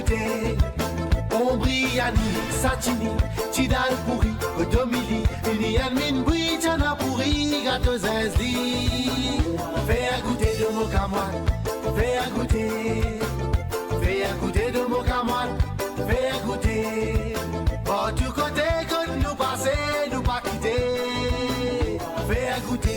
goûter. Ombriani, Satini, Tidal pourri, Kodomili, Finian min Bouitana pourri, gâteau Zazli. Fais goûter de mon camoine, fais goûter. Fais goûter de mon camoine, fais goûter. Bon, du côté que nous passer, nous pas quitter. Fais goûter.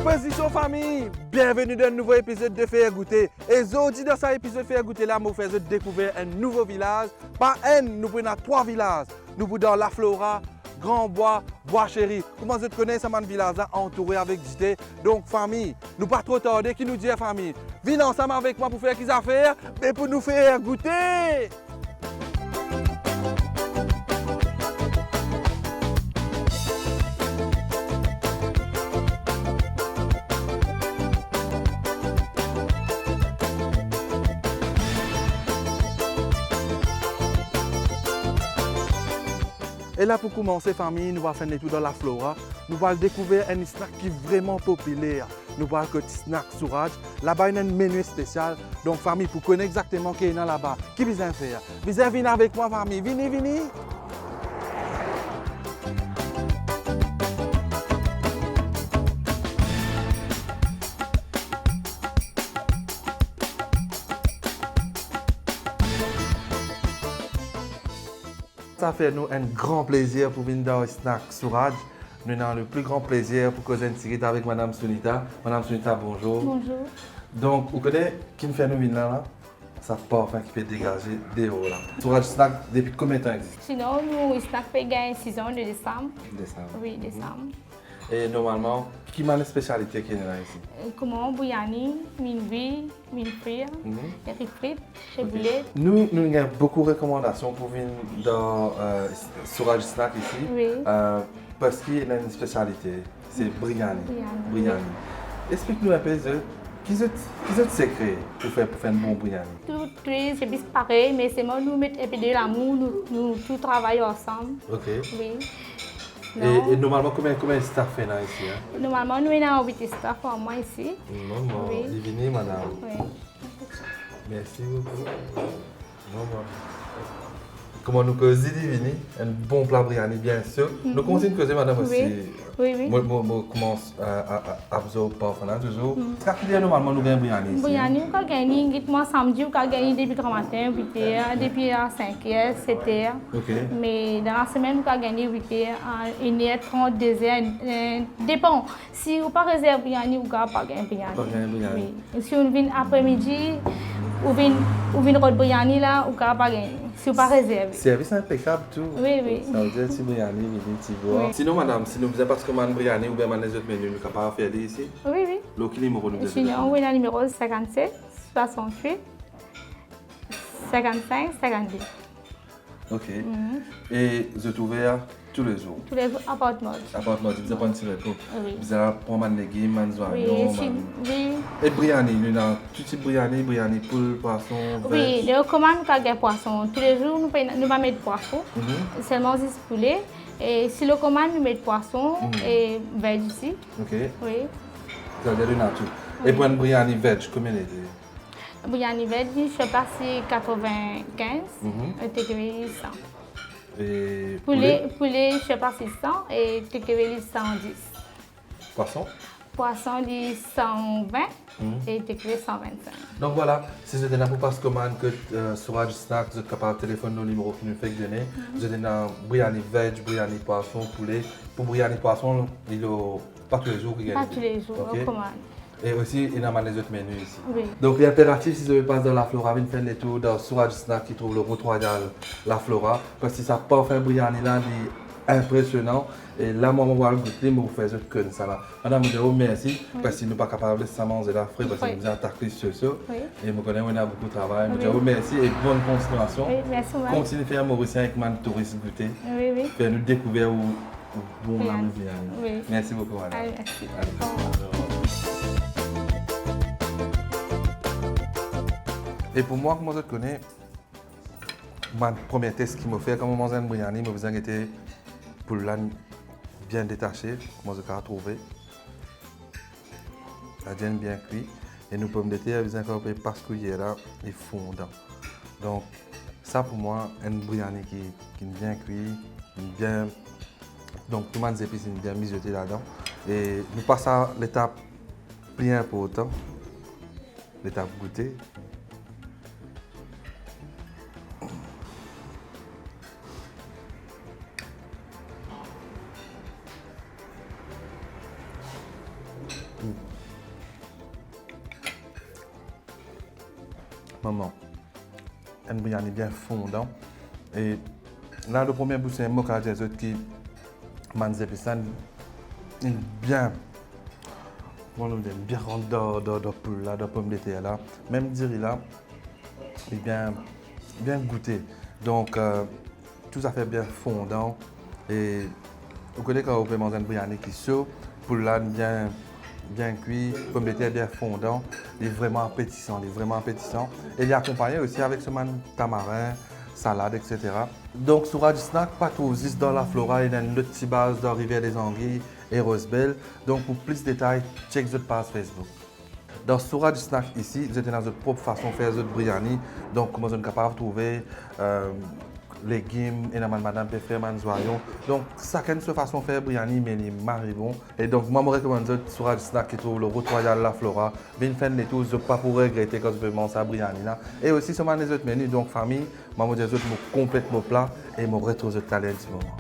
Position famille, bienvenue dans un nouveau épisode de Faire Goûter. Et aujourd'hui dans cet épisode de Faire Goûter là, nous faisons découvrir un nouveau village. Pas un, nous prenons 3 villages. Nous sommes dans La Flora, Grand Bois, Bois Chéri. Comment vous connaissez ce village là entouré avec du thé. Donc famille, nous pas trop tarder, qui nous dit famille, venez ensemble avec moi pour faire qu'ils affaires, mais pour nous faire goûter. Et là, pour commencer, famille, nous allons faire des tours dans La Flora. Nous allons découvrir un snack qui est vraiment populaire. Nous allons faire un snack sourage. Là-bas, il y a un menu spécial. Donc, famille, pour connaître exactement ce qu'il y a là-bas, qui vous faire? Vous venez avec moi, famille. Venez, venez. Ça fait nous un grand plaisir pour venir dans le snack Sourage. Nous avons le plus grand plaisir pour causer une série avec Madame Sunita. Madame Sunita, bonjour. Bonjour. Donc, vous connaissez qui nous fait nous venir là? Ça parfum qui peut dégager des hauts là. Sourage snack depuis combien de temps existe? Sinon, nous, snack fait gagner 6 ans de décembre. Décembre. Oui, décembre. Et normalement, qui m'a une spécialité qui est là ici? Comment bouillani, mine vie, mine frire, riz frites, chéboulet. Nous avons beaucoup de recommandations pour venir dans Sourage snack ici. Oui. Parce qu'il y a une spécialité, c'est Briani. Briani. Explique-nous un peu, qui est le secret pour faire un bon Briani? Toutes les épices pareilles, mais c'est moi nous mettons un peu de l'amour, nous tout travaillons ensemble. Ok. Oui. Et normalement, combien de staff est là ici? Hein? Normalement, nous avons 8 staff en moi ici. Non, Oui. Divini, madame. Oui. Merci beaucoup. Non. Comment nous causons Divini? Un bon plat Briani, bien sûr. Nous continuons de causer, madame, aussi. Oui. Moi, commence à absorber parfois toujours. Qu'est-ce qu'il y a normalement nous gagnons Briani ici? Briani, on a gagné, moi samedi, on a gagné depuis grand matin, 8h, depuis 5h, 7h. Ok. Mais dans la semaine, on a gagné 8h, 1h30, 2h. Dépend. Si on n'a pas réservé Briani, on ne peut pas gagner Briani. Pas gagner Briani. Oui. Si on vient après-midi, on vient de Briani là, on ne peut pas gagner. Si on n'a pas réservé. Service impeccable tout. Oui. Ça veut dire si Briani, tu vois. Oui. Sinon, madame, si nous faisons parce que man Briani ou bien man les autres menus, nous sommes capables de faire ici. Oui. Quel numéro nous devons? Sinon, on a le numéro 57, 68, 55, 52. Ok. Et vous êtes ouvert tous les jours? Tous les jours, à part mode. À part moi, vous avez pas un petit retour. Oui. Vous allez prendre des légumes, des oignons. Oui. Et Briani, nous avons tout type Briani, poule, poisson, Oui, les commandes, nous avons poisson. Tous les jours, nous allons mettre poisson. Seulement 6 poulets. Et si le commande, nous mettons poisson et veg ici. Ok. Oui. Ça veut dire nous avons tout. Et pour un Briani veg, combien est-ce? Bouillani veg, je suis passé 95, takeaway 100. Et Poulet, je suis passé 100 et takeaway 110. Poisson? Poisson, 120 et takeaway 125. Donc voilà, si vous êtes dans pour commande que Sourage Snack, vous êtes capable de téléphoner nos numéros qui nous fait donner. Vous êtes dans Briani veg, Briani poisson, poulet. Pour Briani poisson, il n'y a pas tous les jours. Pas tous les jours, okay. on commande. Et aussi, il y a les autres menus ici. Oui. Donc l'impératif, si vous passez dans La Flora, vous faites des tours dans Sourage Snack qui trouve le route royale La Flora. Parce que ça peut faire Briani là, impressionnant. Et là, moi, je vais le goûter, mais vous faites autre que ça là. Madame, je vous remercie parce que nous ne sommes pas capables de manger la frais parce que nous avons attaqué sur ça. Et je connais qu'on a beaucoup de travail. Je vous remercie et bonne continuation. Oui, merci. Continuez à faire Mauricien avec mon touriste goûter. Oui. Faire nous découvrir où bon on a Oui. Merci beaucoup, madame. Allez, merci. Et pour moi, comment je connais, mon premier test qu'il m'a fait, quand je mange un biryani, je me faisais que pour l'âne bien détaché, moi je l'ai trouvé. La viande bien cuite et nos pommes de terre, ils ont fait parce qu'il y a et fondant. Donc, ça pour moi, un biryani qui est bien cuit, bien. Donc, tout le monde épices sont bien mijotés là-dedans. Et nous passons à l'étape plus importante, l'étape goûter. Maman, un biryani bien fondant. Et là, le premier bout, c'est un mocha des autres qui manzépisan bien. Bon, bien rentre dans poule là, dans pomme de terre là. Même dire là, est bien goûté. Donc, tout ça fait bien fondant. Et vous connaissez quand vous pouvez manger un biryani qui est chaud, poule là bien cuit, pomme de terre bien fondant, il est vraiment appétissant, Et il est accompagné aussi avec ce tamarin, salade, etc. Donc sur Radio Snack, pas trop juste dans la Flora, il y a une autre petite base dans Rivière des Anguilles et Rosebelle. Donc pour plus de détails, check notre page Facebook. Dans Soura du Snack ici, vous êtes dans votre propre façon de faire votre biryani. Donc comment vous êtes capable de trouver légumes et madame peut faire manzoyon. Donc chacun de sa façon de faire biryani mais il est bon. Et donc moi je recommande Soura du Snack qui trouve le route royale La Flora. Venez faire les tours, je ne pas pour regretter quand je vais manger ça biryani là. Et aussi sur les autres menus donc famille, moi je dis complète mon plat et je retrouve le talent du moment.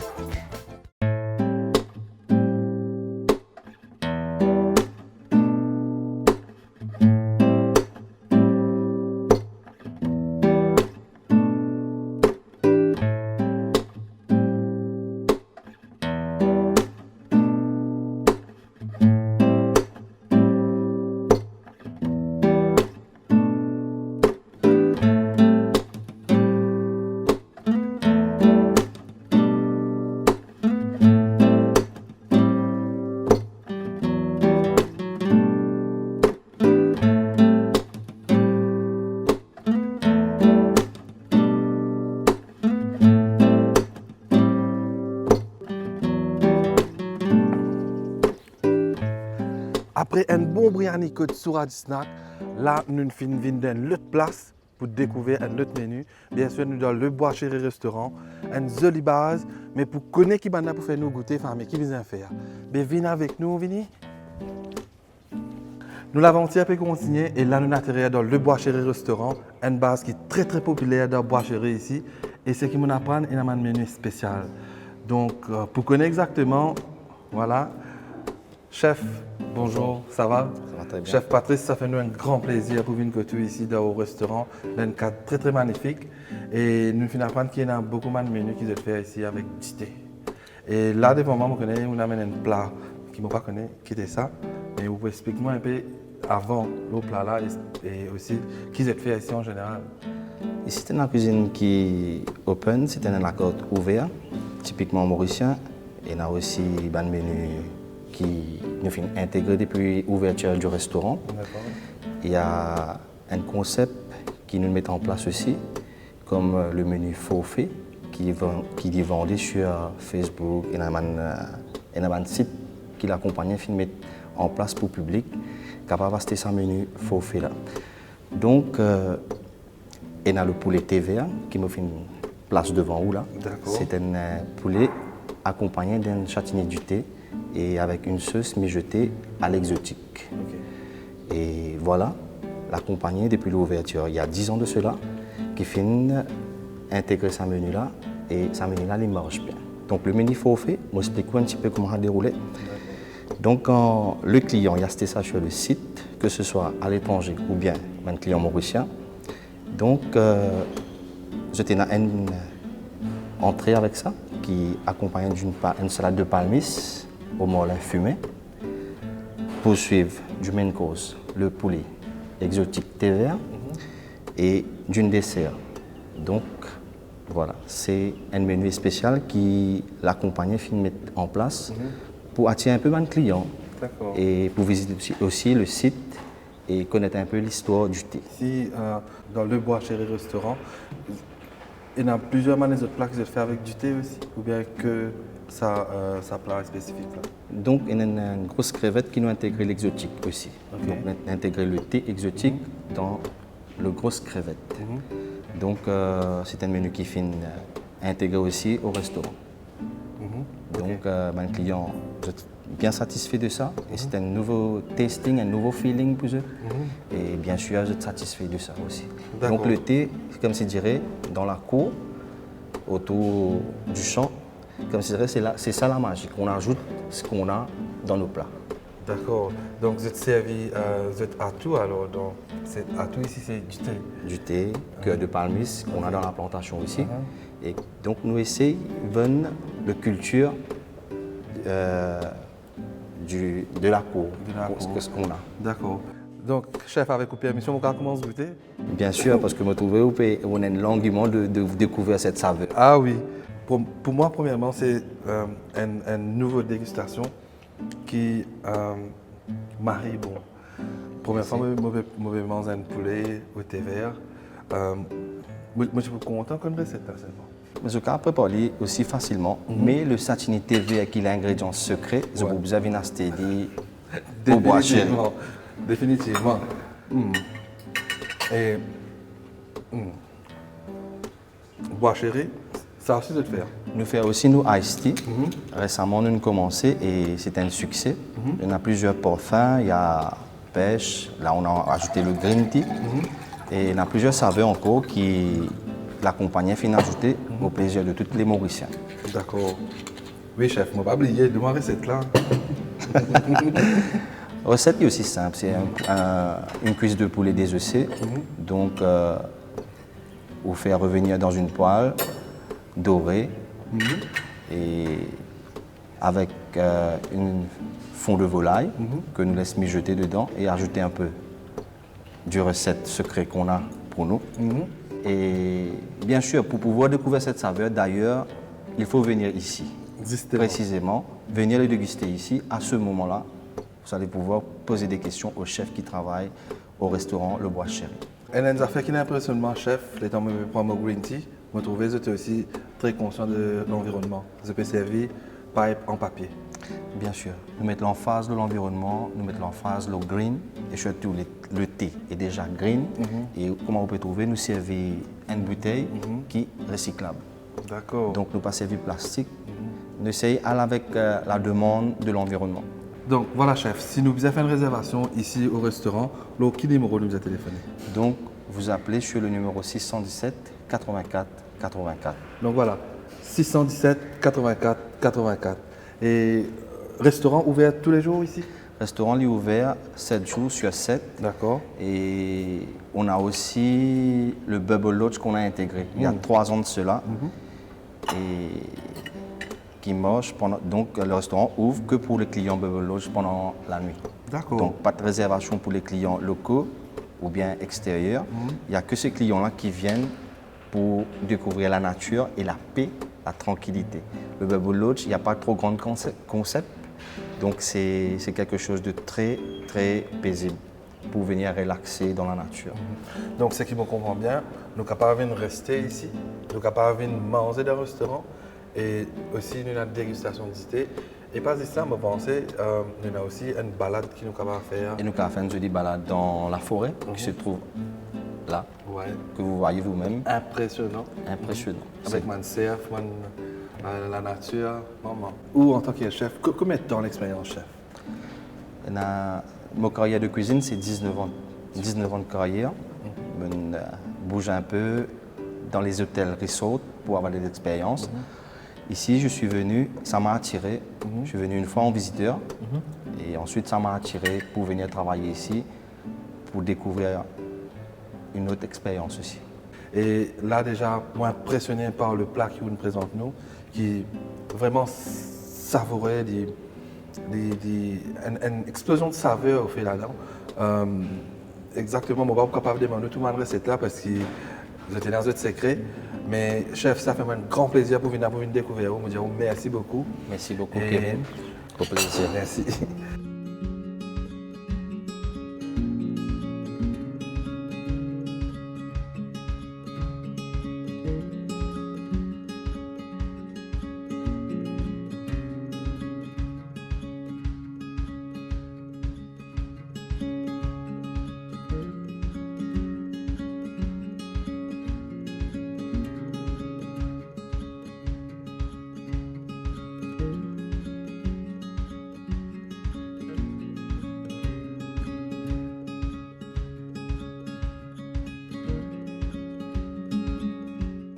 Après un bon biryani côte sur Radio Snack, là nous finissons dans une autre place pour découvrir un autre menu. Bien sûr, nous dans le Bois Chéri Restaurant, une jolie base, mais pour connaître qui pour faire nous goûter, famille, qui vient faire. Mais venez avec nous, venez. Nous l'avons un peu consigné et là nous atterrissons dans le Bois Chéri Restaurant, une base qui est très populaire dans le Bois Chéri ici. Et ce qui nous apprend est un menu spécial. Donc, pour connaître exactement, voilà, chef, bonjour, ça va? Ça va très bien. Chef Patrice, ça fait nous un grand plaisir pour venir côté ici dans le restaurant, dans un cadre très magnifique. Et nous finissons apprendre qu'il y a beaucoup de menus qui sont faits ici avec du thé. Et là, devant moi, on amène un plat qui ne pas connaît, qui était ça. Mais vous pouvez expliquer moi un peu avant le plat là et aussi qui est fait ici en général. Ici, c'est une cuisine qui est open, c'est un accord ouvert, typiquement mauricien. Et on a aussi un menu qui nous fait intégrer depuis l'ouverture du restaurant. Il y a un concept qui nous met en place aussi, comme le menu forfait qui est vendu sur Facebook et un site qui l'accompagne, qui met en place pour le public, capable d'acheter ce menu forfait là. Donc, il y a le poulet TVA qui me fait une place devant vous là. C'est un poulet accompagné d'un châtaignier du thé et avec une sauce mijotée à l'exotique. Et voilà, l'accompagné depuis l'ouverture, il y a 10 ans de cela, qui finit intégrer ce menu-là et ce menu-là, il marche bien. Donc le menu forfait, je m'explique un petit peu comment ça déroule. Donc quand le client il a acheté ça sur le site, que ce soit à l'étranger ou bien un client mauricien, donc j'étais une entrée avec ça qui accompagne d'une salade de palmis au morlain fumé. Poursuivre du main course, le poulet exotique thé vert et d'une dessert. Donc voilà, c'est un menu spécial qui l'accompagne finit mettre en place pour attirer un peu de clients et pour visiter aussi le site et connaître un peu l'histoire du thé. Ici, dans le Bois Chéri Restaurant, il y a plusieurs manières de plats que vous faites avec du thé aussi, ou bien que ça plat spécifique là? Donc, il y a une grosse crevette qui nous intègre l'exotique aussi. Ok. Donc, on a intégré le thé exotique dans le grosse crevette. Donc, c'est un menu qui finit intégré aussi au restaurant. Donc, mes clients sont bien satisfaits de ça. Et c'est un nouveau tasting, un nouveau feeling pour eux. Et bien sûr, je suis satisfait de ça aussi. D'accord. Donc, le thé, comme je dirais, dans la cour, autour du champ, comme je dirais, c'est ça la magie. On ajoute ce qu'on a dans nos plats. D'accord. Donc vous êtes servi, vous êtes à tout alors. Donc, à tout ici, c'est du thé. Du thé, cœur de palmis qu'on a dans la plantation aussi. Et donc nous essayons de culture de la cour, ce qu'on a. D'accord. Donc, chef, avec vos permissions, on commence à goûter? Bien sûr, parce que me trouver on a un longuement de découvrir cette saveur. Ah oui. Pour moi, premièrement, c'est une nouvelle dégustation qui marie bon. Première fois, je mange un poulet au thé vert. Moi, je suis content comme recette, personnellement. Je peux préparer aussi facilement, mais le satini thé vert qui est l'ingrédient secret, je vous avez une astélie pour boire chéri. Définitivement. Et boire chéri, ça aussi de le faire. Nous faisons aussi nos iced tea. Récemment, nous avons commencé et c'est un succès. Il y a plusieurs parfums, il y a pêche, là on a ajouté le green tea. Et il y a plusieurs saveurs encore qui l'accompagnent finissent ajouter au plaisir de tous les Mauriciens. D'accord. Oui, chef, je ne vais pas oublier de ma recette là. La recette est aussi simple, c'est une cuisse de poulet désossé. Donc, vous faire revenir dans une poêle dorée et avec une fond de volaille que nous laisse mijoter dedans et ajouter un peu du recette secret qu'on a pour nous. Et bien sûr, pour pouvoir découvrir cette saveur, d'ailleurs, il faut venir ici. Précisément, venir le déguster ici. À ce moment-là, vous allez pouvoir poser des questions au chef qui travaille au restaurant Le Bois Chéri. Et une affaire qui m'impressionne, chef, les temps où je prends mon green tea, je me trouvais j'étais aussi très conscient de l'environnement. Je peux servir pipe en papier. Bien sûr, nous mettons l'emphase de l'environnement, nous mettons l'emphase le green et surtout le thé est déjà green. Et comment on peut trouver, nous servons une bouteille qui est recyclable. D'accord. Donc nous pas servir plastique, nous essayons d'aller avec la demande de l'environnement. Donc voilà chef, si nous vous avez fait une réservation ici au restaurant, quel numéro nous a téléphoné? Donc vous appelez sur le numéro 617 84 84. Donc voilà, 617 84 84. Et restaurant ouvert tous les jours ici? Restaurant est ouvert 7 jours sur 7. D'accord. Et on a aussi le Bubble Lodge qu'on a intégré. Il y a 3 ans de cela. Et qui marche pendant. Donc le restaurant ouvre que pour les clients Bubble Lodge pendant la nuit. D'accord. Donc pas de réservation pour les clients locaux ou bien extérieurs. Il n'y a que ces clients-là qui viennent pour découvrir la nature et la paix, la tranquillité. Le Bubble Lodge, il n'y a pas trop grand concept. Donc c'est quelque chose de très, très paisible pour venir relaxer dans la nature. Donc ce qui me comprend bien, nous sommes capables de rester ici, nous sommes capables de manger dans le restaurant et aussi nous avons une dégustation de thé. Et pas juste ça, je pense, nous avons aussi une balade qui nous sommes capables de faire. Et nous avons fait une jolie balade dans la forêt qui se trouve là, que vous voyez vous-même. Impressionnant. Impressionnant. Avec mon surf, la nature, maman. Ou en tant que chef, combien de temps l'expérience chef? Mon carrière de cuisine, c'est 19 ans. 19 ans de carrière. Je bouge un peu dans les hôtels resort pour avoir des expériences. Ici, je suis venu, ça m'a attiré. Je suis venu une fois en visiteur. Et ensuite, ça m'a attiré pour venir travailler ici, pour découvrir une autre expérience aussi. Et là, déjà, moi, impressionné par le plat qui vous nous présente, nous, qui est vraiment savoureux, une explosion de saveur au fait là-dedans. Exactement, je ne suis pas capable de demander tout le monde recette là parce que vous êtes dans un secret. Mais chef, ça fait un grand plaisir pour venir découvrir. Je vous dis merci beaucoup. Merci beaucoup, Kevin. Au plaisir. Merci.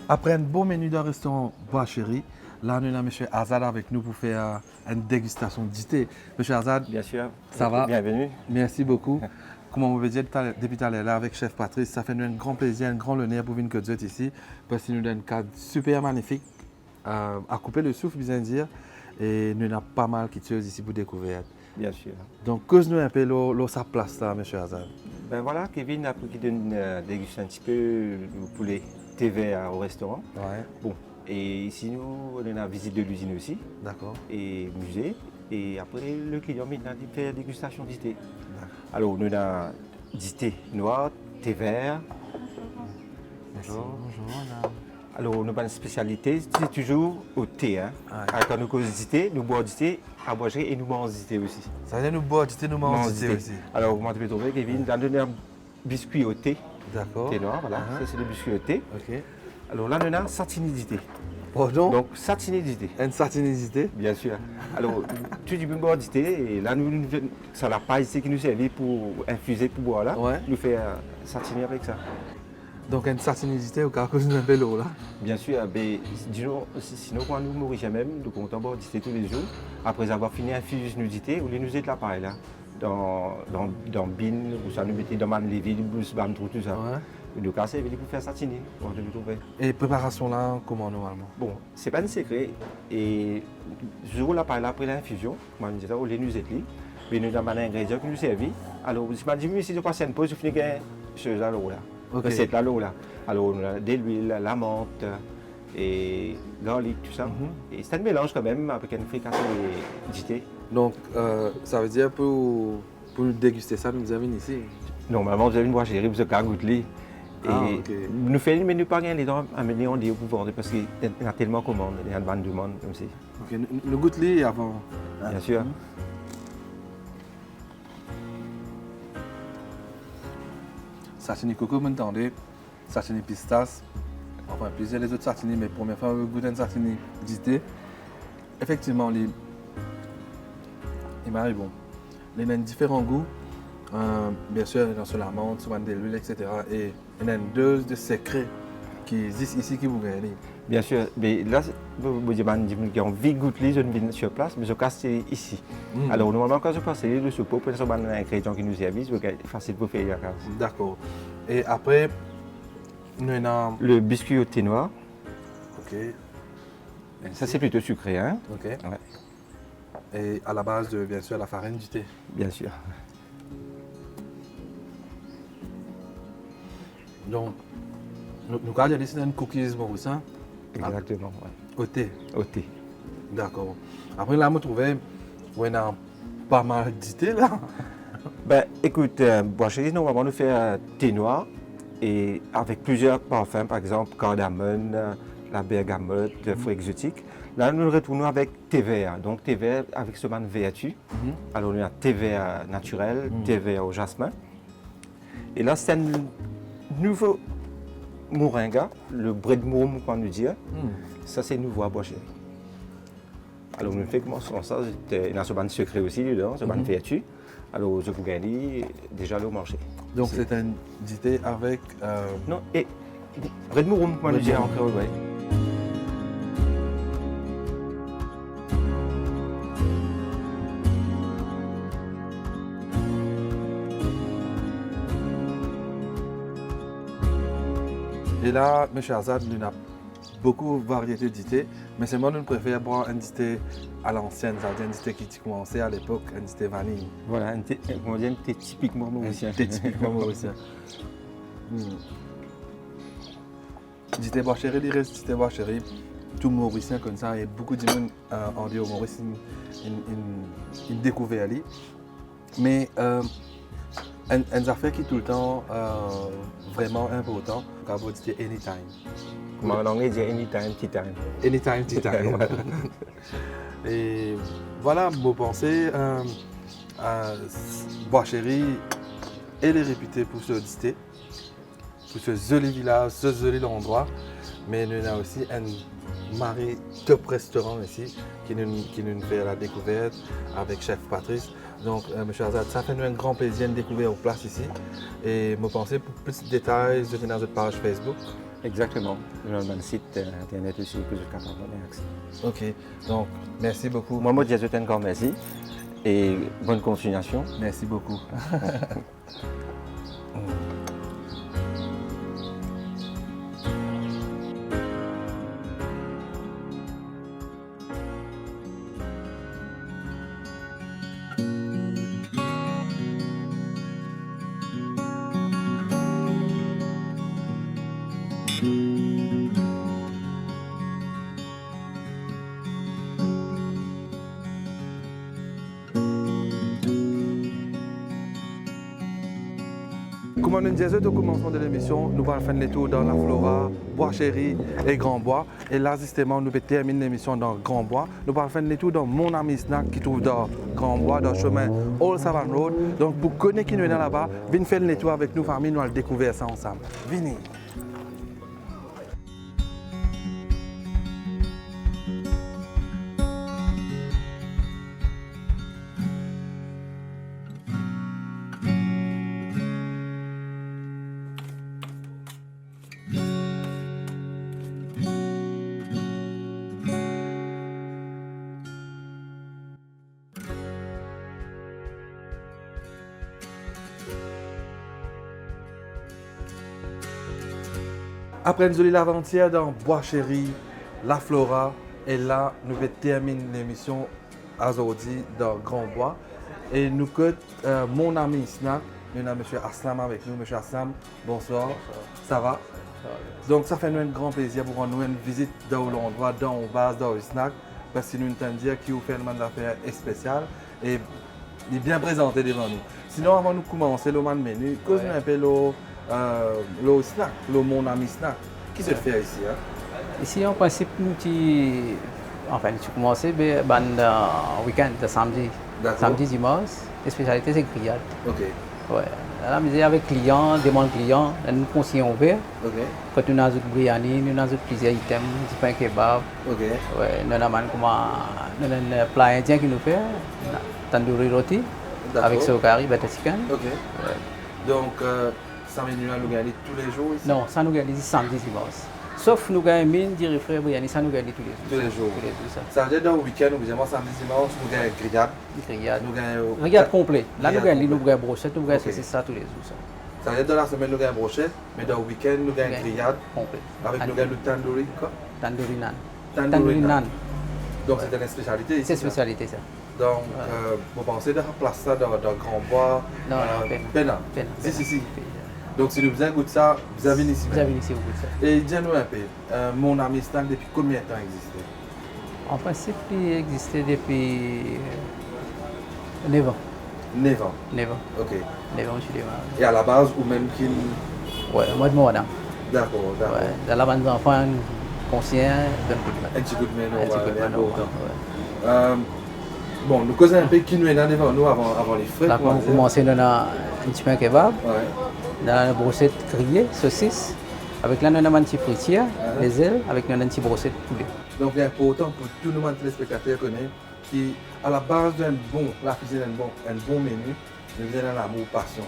Après un beau menu d'un restaurant Bois Chéri, là, nous avons M. Azad avec nous pour faire une dégustation du thé. M. Azad, Bien sûr. Ça va? Bienvenue. merci beaucoup. Comme on vous dit depuis tout à l'heure, là, avec Chef Patrice, ça fait nous un grand plaisir, un grand honneur pour venir que vous êtes ici, parce qu'il nous donne un cadre super magnifique à couper le souffle, bien dire, et nous avons pas mal de choses ici pour découvrir. Bien sûr. Donc, cause-nous un peu sa place là, M. Azad. Ben voilà, Kevin a pris une dégustation un petit peu le poulet thé vert au restaurant. Ouais, Bon, et ici nous, on a la visite de l'usine aussi, d'accord. et musée. Et après, le client maintenant il fait la dégustation du thé. Alors, on a du thé noir, thé vert. Bonjour. Bonjour, madame. Alors, on a une spécialité, c'est toujours au thé. Hein. Ouais. Quand nous causons du thé, nous boivons du thé à boire et nous mangons du thé aussi. Ça veut dire nous boire du thé, nous manger du thé aussi. Alors, vous m'avez trouvé, Kevin, on a donné un biscuit au thé. D'accord. Thé noir, voilà. Ça, c'est le biscuit au thé. Ok. Alors là, on a satiné du thé. Pardon? Donc, satiné du thé. Une satinisité. Bien sûr. Alors, tu dis boire du thé, et là, ça n'a pas ici qui nous servait pour infuser, pour boire là. Ouais. Nous fait satiner avec ça. Donc une satinisité au cas où nous avons l'eau là. Bien sûr, mais disons, sinon, quand nous mourons même, nous comptons boire du thé tous les jours. Après avoir fini infuser nous du thé, on les nous est là pareil là. Dans bin, où ça nous mettait dans man lévi, tout ça. Ouais. Le cas, c'est pour faire satiner. On devait trouver. Et préparation là, comment normalement? Bon, c'est pas un secret. Et je roule là après l'infusion, moi je dis ça, on les nous est là. Mais nous avons un ingrédient qui nous servent. Alors, je me dis, mais si je passe une pause, je finis quelque chose là. Ok. Recette là. Alors, on a de l'huile, la menthe et garlic, tout ça. Et c'est un mélange quand même avec une fricassée du thé. Donc ça veut dire pour nous déguster ça, nous avons ici. Normalement, vous avez une boîte chérie, vous avez goûté. Et ok. nous faisons, mais nous pas gagner les dents à mener en déo pour vendre parce qu'il y a tellement de commandes, il y a une demande comme ça. Ok, nous goûtons les avant. Bien sûr. Satini coco, vous entendez? Satini pistache. Enfin, plusieurs les autres satini, mais première fois, vous goûtez une satini d'ité. Effectivement, il m'arrive bon. Il y a différents goûts. Bien sûr, dans sur la menthe, souvent de l'huile, etc. Et il y a une dose de secret qui existe ici qui vous gagne. Bien sûr, mais là, vous dites que on vit goûter, je ne viens sur place, mais je casse ici. Alors, normalement, quand je passe le soupeau, pour un ingrédient qui nous servent, c'est facile pour faire la case. D'accord. Et après, nous avons. Le biscuit au thé noir, Ok. ça c'est plutôt sucré, hein? Ok. Ouais, Et à la base de, bien sûr, la farine du thé. bien sûr. Donc, nous avons décidé une cookies mauricien Exactement, ouais. au thé. Au thé. D'accord. Après, là, je trouvais qu'on a pas mal d'idées là. Ben, écoute, Bois Chéri, normalement, nous fait thé noir et avec plusieurs parfums, par exemple, cardamone, la bergamote, fruits exotiques. Là, nous retournons avec thé vert. Donc, thé vert avec ce man vertu. Alors, on a thé vert naturel, thé vert au jasmin. Et là, c'est un nouveau moringa, le bread moum, qu'on nous dit. Ça, c'est nouveau à Bois Chéri. Alors, on fait comment ça? Il y a ce man secret aussi dedans, ce man vertu. Alors, je vous gagne déjà le marché. Donc, c'est un idée avec. Non, et bread moum, qu'on nous dit en créole, oui. Et là, M. Azad, nous avons beaucoup de variétés d'idées, mais c'est moi, nous préférons boire un thé à l'ancienne, c'est-à-dire un thé qui commençait à l'époque, un thé vanille. Voilà, un thé typiquement mauricien. Un thé typiquement mauricien. Thé Bois Chéri, il reste thé Bois Chéri, tout mauricien comme ça, et beaucoup de gens en dit au Maurice, ils découvrent lui. Mais une affaire qui est tout le temps vraiment important, quand vous dites anytime. Comment en anglais dit anytime, tea time. Anytime, tea time. Et voilà, vous pensez, Bois Chéri, elle est réputée pour ce thé, pour ce joli village, ce joli endroit, mais nous avons aussi un mari top restaurant ici qui nous fait la découverte avec Chef Patrice. Donc, M. Azad, ça fait nous un grand plaisir de découvrir vos places ici. Et me pensez pour plus de détails, je vais dans notre page Facebook. Exactement. Dans le site internet aussi que je suis capable d'avoir accès. Ok, donc merci beaucoup. Moi, je dis un grand merci et bonne continuation. Merci beaucoup. Comme on disait au commencement de l'émission, nous allons faire les tours dans la Flora, Bois Chéri et Grand Bois. Et là, justement, nous allons terminer l'émission dans Grand Bois. Nous allons faire les tours dans Mon Ami Snack qui trouve dans Grand Bois, dans le chemin Old Savannah Road. Donc, pour connaître qui nous est là-bas, venez faire les tours avec nous, famille, nous allons découvrir ça ensemble. Venez! Après une jolie aventure dans Bois Chéri, La Flora, et là, nous allons terminer l'émission aujourd'hui dans Grand Bois. Et nous sommes Mon Ami Snack, nous avons M. Aslam avec nous. M. Aslam, bonsoir. Ça va? Donc ça fait nous un grand plaisir pour nous une visite dans l'endroit, dans le base, dans le snack, parce que nous entendons dire qu'il fait une affaire spéciale et il est bien présenté devant nous. Sinon, avant de commencer le menu, cause-nous un peu le snack, le Mon Ami Snack. Qui se fait ici? Hein? Ici, en principe, nous commençons le week-end de samedi. Samedi, dimanche. La spécialité, c'est grillade. Ok. Ouais. Là, nous avec clients, demande clients, nous conseillons ouvert. Ok. Quand nous avons biryani, nous avons plusieurs items, du pain kebab. Ok. Ouais, nous avons un plat indien qui nous fait, tandoori roti, avec sokari, butter chicken. Ok. Ouais. Donc, ça menu nous gagne tous les jours ici? Non, ça nous gagne samedi, dimanche. Sauf nous gagnons mine, du frère biryani, ça nous gagne tous les jours. Tous les jours. Tous les jours, ça. Ça veut dire dans le week-end, nous gagnons samedi, dimanche, nous gagnons grillade. Grillade. Nous gagnons. Grillade complet. Là, nous Grillade gagnons brochette, nous gagnons Ok. ça tous les jours. Ça. Ça veut dire dans la semaine, nous gagnons brochette, mais dans le week-end, nous gagnons grillade. Complet. Avec nous gagnons le tandoori, quoi? Tandoori naan. Tandoori naan. naan. Donc, c'est une spécialité ici. C'est hein? spécialité ça. Donc, vous pensez de remplacer ça dans Grand Bois? Non, Bénin. Bénin. Si. Donc, si nous vous goûté ça, vous avez ici. Vous avez ici au bout de ça. Et dis-nous un peu, Mon Ami Snack, depuis combien de temps existe? En principe, il existait depuis 9 ans. 9 ans. 9 ans. Ok. 9 ans, je suis démarré. Et à la base, ou même qui. Ouais, moi de mon madame. D'accord, d'accord. Ouais. Dans la bande d'enfants, conscient, donne coup de main. Un petit coup de main, Un petit coup de main, ouais. Bon, nous causons un peu qui nous est là devant nous avant les frais. Là, on commence dans un petit pain kebab, Ouais. dans une brochette grillée, saucisse. Avec là, on a un petit fruitière, les ailes, avec un petit brochette poulet. Donc, il est important pour tout le monde téléspectateur connaît qu'à la base la cuisine un bon menu, nous vient dans l'amour, passion.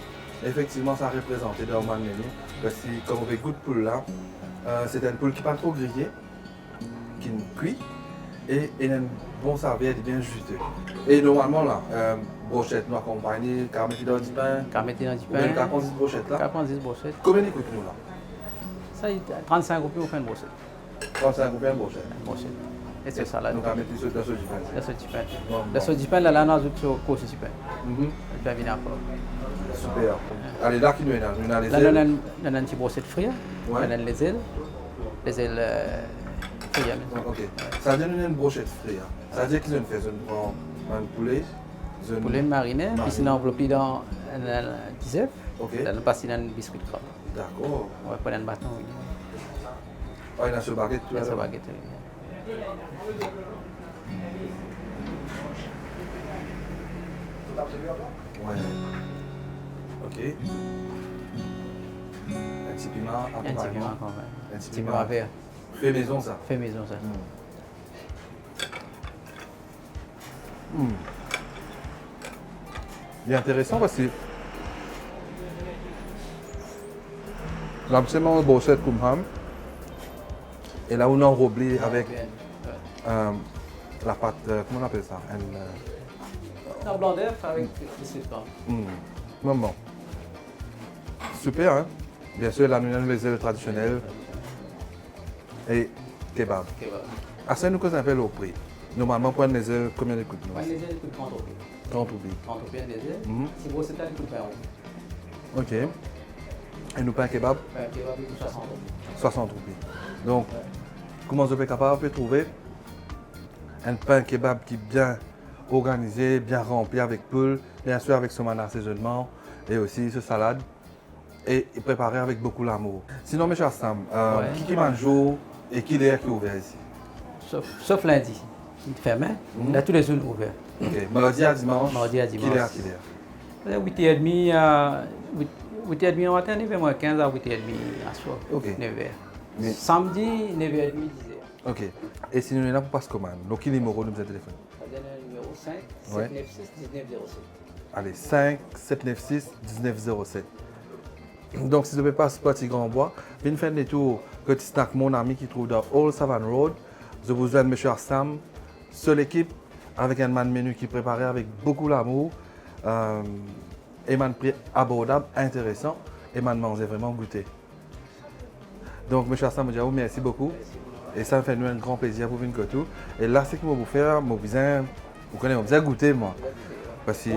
Effectivement, ça représente dans mon menu, parce que comme on goûte poule là, c'est une poule qui n'est pas trop grillée, qui est cuite, et un bon serviette bien juteux. Et normalement là, brochette nous accompagne, carmetti dans du pain, Carmetti dans du ou même pain, 40 brochettes là. 40 brochettes. Combien de coûte nous là? Ça, 35 roupies, on fait une brochette. 35 ou bien brochette. Une brochette. Et c'est ça là. Donc, on va mettre sur dans ce du pain. La sauce du pain. Bon, La bon. sauce du pain, là, on a ajouté au course du pain. Mhm. Je vais venir encore. Super. Allez, là qui nous est là, nous avons les Là, ailes. on a une petite brochette frite. Ouais. On a les ailes. Les ailes frites. Ok. Ça veut dire nous avons une brochette frite. Ça veut dire qu'ils ont fait un poulet. Poulet mariné, puis sinon enveloppé dans un petit œuf. Ok. Là, on passe dans un biscuit de crabe. D'accord. On va prendre un bâton. Oui. Ah, il y a ce baguette tout Il y à a sa l'heure. baguette. Oui. Ouais. Ok. Un petit piment Un petit accompagnement. piment quand même. Un Un petit petit piment. piment vert. Fait maison ça. Fait maison ça. Il est intéressant parce que l'absement de brochette comme ham, Et là, on enrobe avec Bien. la pâte, comment on appelle ça? Un blanc d'œuf avec des sucres. Maman. Super, hein? Bien sûr, là, nous avons les ailes traditionnelles et kebab. Kebab. À ça, nous connaissons un peu le prix. Normalement, pour les ailes, combien de coûtent? Ouais, les ailes coûtent 30 roupies. 30 roupies. 30 roupies les ailes. Si vous êtes là, ils coûtent 20 roupies. OK. Et nous, pain kebab? Un kebab, il coûte 60 roupies. 60 roupies. Donc, comment je peux capable de trouver un pain kebab qui est bien organisé, bien rempli avec poule, bien sûr avec son assaisonnement et aussi ce salade et préparé avec beaucoup d'amour. Sinon, mes chers Sam, qui mange jour et qui est ouvert ici? Sauf lundi. Il est fermé. Il a tous les jours ouverts. OK. Mardi à dimanche. Mardi à dimanche. Qui est 8h30 à 8h30 au matin, 9h15 à 8h30 à soir. OK. 9h. Mais- Samedi, 9h30, 10h. OK. Et si nous sommes là pour passer commande, donc qui numéro nous a téléphone? Ça donne un numéro 5 Ouais. 796 1907. Allez, 5 796 1907. Donc, si je ne peux pas ce petit grand bois, viens faire des tours petit snack mon ami qui trouve dans Old Savannah Road. Je vous aide, M. Sam, seule équipe avec un man menu qui est préparé avec beaucoup d'amour. Et man prix abordable, intéressant. Et man manger vraiment goûter. Donc, M. Sam, je vous merci beaucoup. Et ça me fait nous un grand plaisir pour venir tout. Et là, c'est que je vais vous faire, mon voisin, vous connaissez, on vous a goûté, moi. Parce que.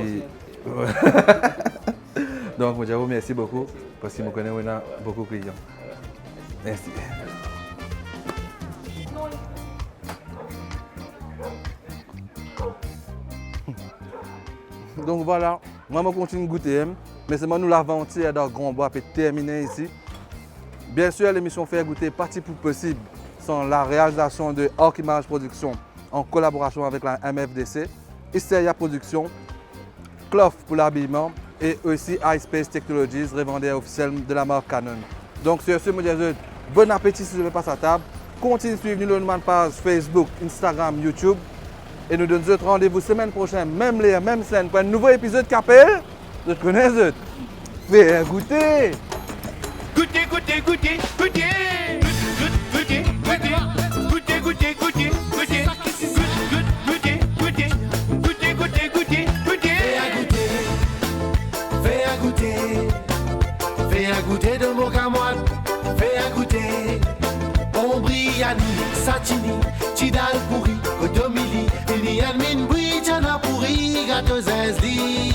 Donc, je vous merci beaucoup. Parce que je connais beaucoup de clients. Merci. Donc voilà, moi je continue de goûter, mais c'est moi nous l'aventure dans Grand Bois peut terminer ici. Bien sûr, l'émission Faire Goûter partie pour possible sont la réalisation de Orchimage Production en collaboration avec la MFDC, Hysteria Production, Clough pour l'habillement et aussi iSpace Technologies, revendeur officiel de la marque Canon. Donc sur ce, je vous dis bon appétit si vous passez à table. Continuez de suivre nous sur page Facebook, Instagram, YouTube. Et nous donnons rendez-vous semaine prochaine, même les même scène, pour un nouveau épisode qui appelle, je connais, Faire Goûter. Goûtez, goûtez, goûtez, goûtez. Goûtez, goûtez, goûtez, goûtez, goûtez, goûtez. Goûtez, goûtez, goûtez, goûtez, goûtez, goûtez. Fais à goûter. Fais à goûter de mon camoine. Fais à goûter. Ombriani, Satini, Tidal pourri, Kodomili, Ilian Min, Bouijana pourri, gâteau Zenzli.